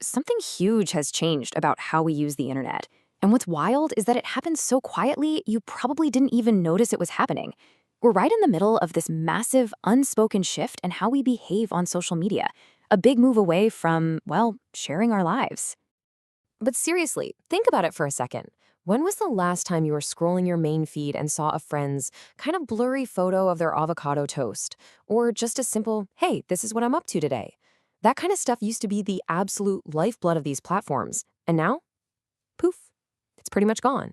Something huge has changed about how we use the internet. And what's wild is that it happens so quietly, you probably didn't even notice it was happening. We're right in the middle of this massive, unspoken shift in how we behave on social media. A big move away from, well, sharing our lives. But seriously, think about it for a second. When was the last time you were scrolling your main feed and saw a friend's kind of blurry photo of their avocado toast? Or just a simple, hey, this is what I'm up to today? That kind of stuff used to be the absolute lifeblood of these platforms. And now, poof, it's pretty much gone.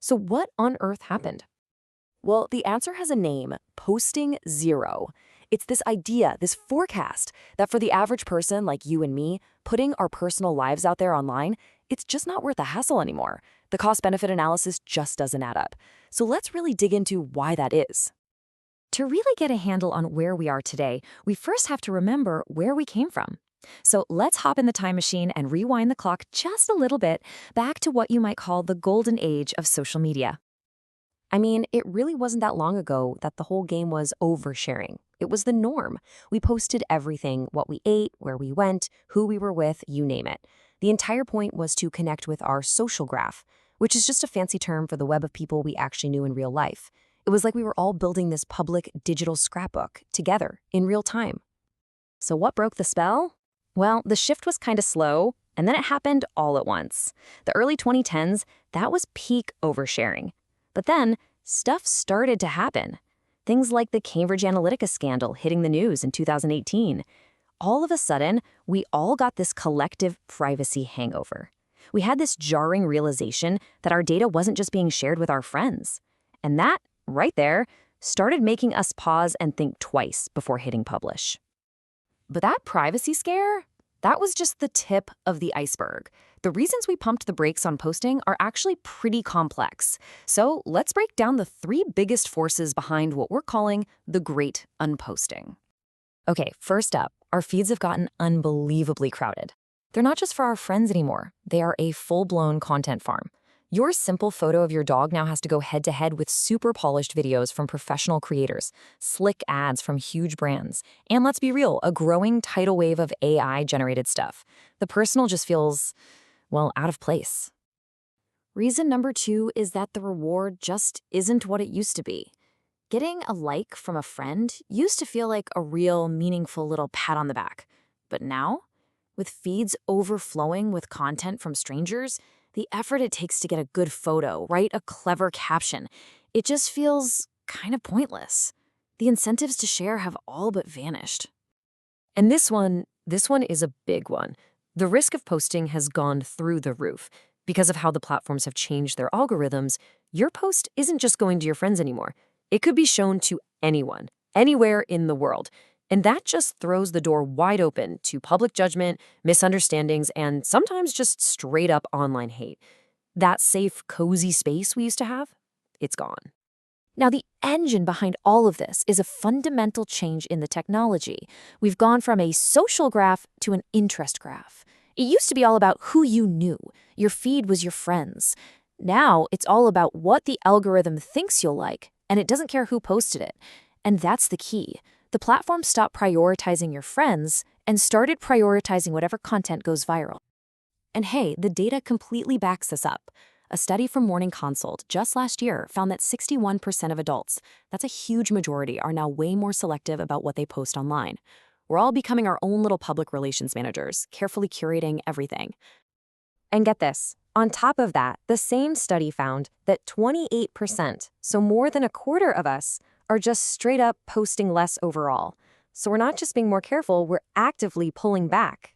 So what on earth happened? Well, the answer has a name, posting zero. It's this idea, this forecast, that for the average person like you and me, putting our personal lives out there online, it's just not worth the hassle anymore. The cost-benefit analysis just doesn't add up. So let's really dig into why that is. To really get a handle on where we are today, we first have to remember where we came from. So let's hop in the time machine and rewind the clock just a little bit back to what you might call the golden age of social media. I mean, it really wasn't that long ago that the whole game was oversharing. It was the norm. We posted everything, what we ate, where we went, who we were with, you name it. The entire point was to connect with our social graph, which is just a fancy term for the web of people we actually knew in real life. It was like we were all building this public digital scrapbook together in real time. So what broke the spell? Well, the shift was kind of slow, and then it happened all at once. The early 2010s, that was peak oversharing. But then, stuff started to happen. Things like the Cambridge Analytica scandal hitting the news in 2018. All of a sudden, we all got this collective privacy hangover. We had this jarring realization that our data wasn't just being shared with our friends. And that, right there, started making us pause and think twice before hitting publish. But that privacy scare, that was just the tip of the iceberg. The reasons we pumped the brakes on posting are actually pretty complex. So let's break down the three biggest forces behind what we're calling the great unposting. Okay, first up, our feeds have gotten unbelievably crowded. They're not just for our friends anymore. They are a full-blown content farm. Your simple photo of your dog now has to go head-to-head with super polished videos from professional creators, slick ads from huge brands, and let's be real, a growing tidal wave of AI-generated stuff. The personal just feels, well, out of place. Reason number two is that the reward just isn't what it used to be. Getting a like from a friend used to feel like a real, meaningful little pat on the back. But now, with feeds overflowing with content from strangers, the effort it takes to get a good photo, write a clever caption, it just feels kind of pointless. The incentives to share have all but vanished. And this one is a big one. The risk of posting has gone through the roof. Because of how the platforms have changed their algorithms, your post isn't just going to your friends anymore. It could be shown to anyone, anywhere in the world. And that just throws the door wide open to public judgment, misunderstandings, and sometimes just straight up online hate. That safe, cozy space we used to have, it's gone. Now, the engine behind all of this is a fundamental change in the technology. We've gone from a social graph to an interest graph. It used to be all about who you knew. Your feed was your friends. Now, it's all about what the algorithm thinks you'll like, and it doesn't care who posted it. And that's the key. The platform stopped prioritizing your friends and started prioritizing whatever content goes viral. And hey, the data completely backs this up. A study from Morning Consult just last year found that 61% of adults, that's a huge majority, are now way more selective about what they post online. We're all becoming our own little public relations managers, carefully curating everything. And get this, on top of that, the same study found that 28%, so more than a quarter of us, are just straight up posting less overall. So we're not just being more careful, we're actively pulling back.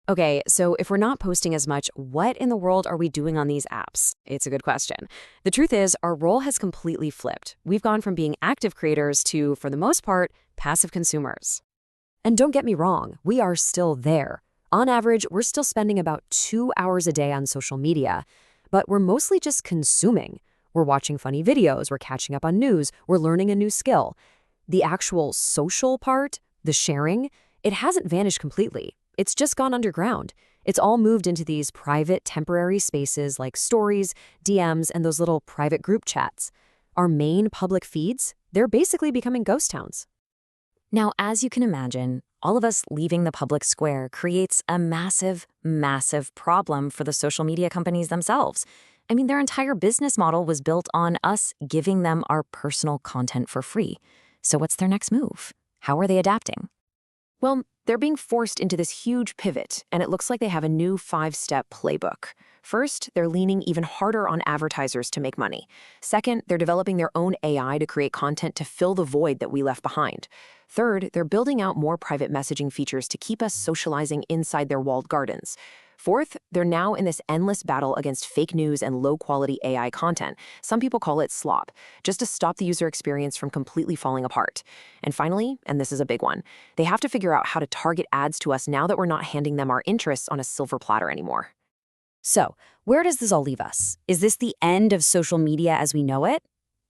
Okay, so if we're not posting as much, what in the world are we doing on these apps? It's a good question. The truth is, our role has completely flipped. We've gone from being active creators to, for the most part, passive consumers. And don't get me wrong, we are still there. On average, we're still spending about 2 hours a day on social media, but we're mostly just consuming. We're watching funny videos, we're catching up on news, we're learning a new skill. The actual social part, the sharing, it hasn't vanished completely. It's just gone underground. It's all moved into these private, temporary spaces like stories, DMs, and those little private group chats. Our main public feeds, they're basically becoming ghost towns. Now, as you can imagine, all of us leaving the public square creates a massive, massive problem for the social media companies themselves. I mean, their entire business model was built on us giving them our personal content for free. So what's their next move? How are they adapting? Well, they're being forced into this huge pivot, and it looks like they have a new 5-step playbook. First, they're leaning even harder on advertisers to make money. Second, they're developing their own AI to create content to fill the void that we left behind. Third, they're building out more private messaging features to keep us socializing inside their walled gardens. Fourth, they're now in this endless battle against fake news and low-quality AI content. Some people call it slop, just to stop the user experience from completely falling apart. And finally, and this is a big one, they have to figure out how to target ads to us now that we're not handing them our interests on a silver platter anymore. So, where does this all leave us? Is this the end of social media as we know it?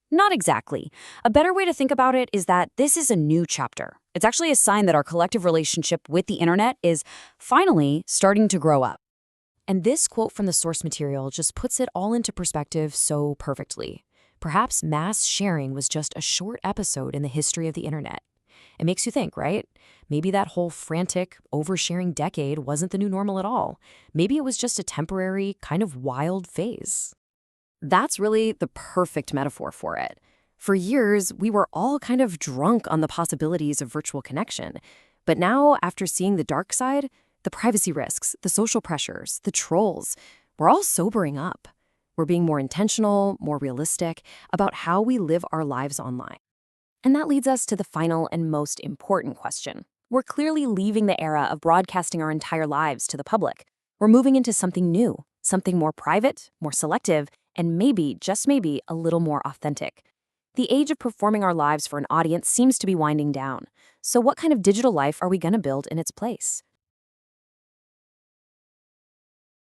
Not exactly. A better way to think about it is that this is a new chapter. It's actually a sign that our collective relationship with the internet is finally starting to grow up. And this quote from the source material just puts it all into perspective so perfectly. Perhaps mass sharing was just a short episode in the history of the internet. It makes you think, right? Maybe that whole frantic, oversharing decade wasn't the new normal at all. Maybe it was just a temporary, kind of wild phase. That's really the perfect metaphor for it. For years, we were all kind of drunk on the possibilities of virtual connection. But now, after seeing the dark side, the privacy risks, the social pressures, the trolls, we're all sobering up. We're being more intentional, more realistic about how we live our lives online. And that leads us to the final and most important question. We're clearly leaving the era of broadcasting our entire lives to the public. We're moving into something new, something more private, more selective, and maybe, just maybe, a little more authentic. The age of performing our lives for an audience seems to be winding down. So what kind of digital life are we going to build in its place?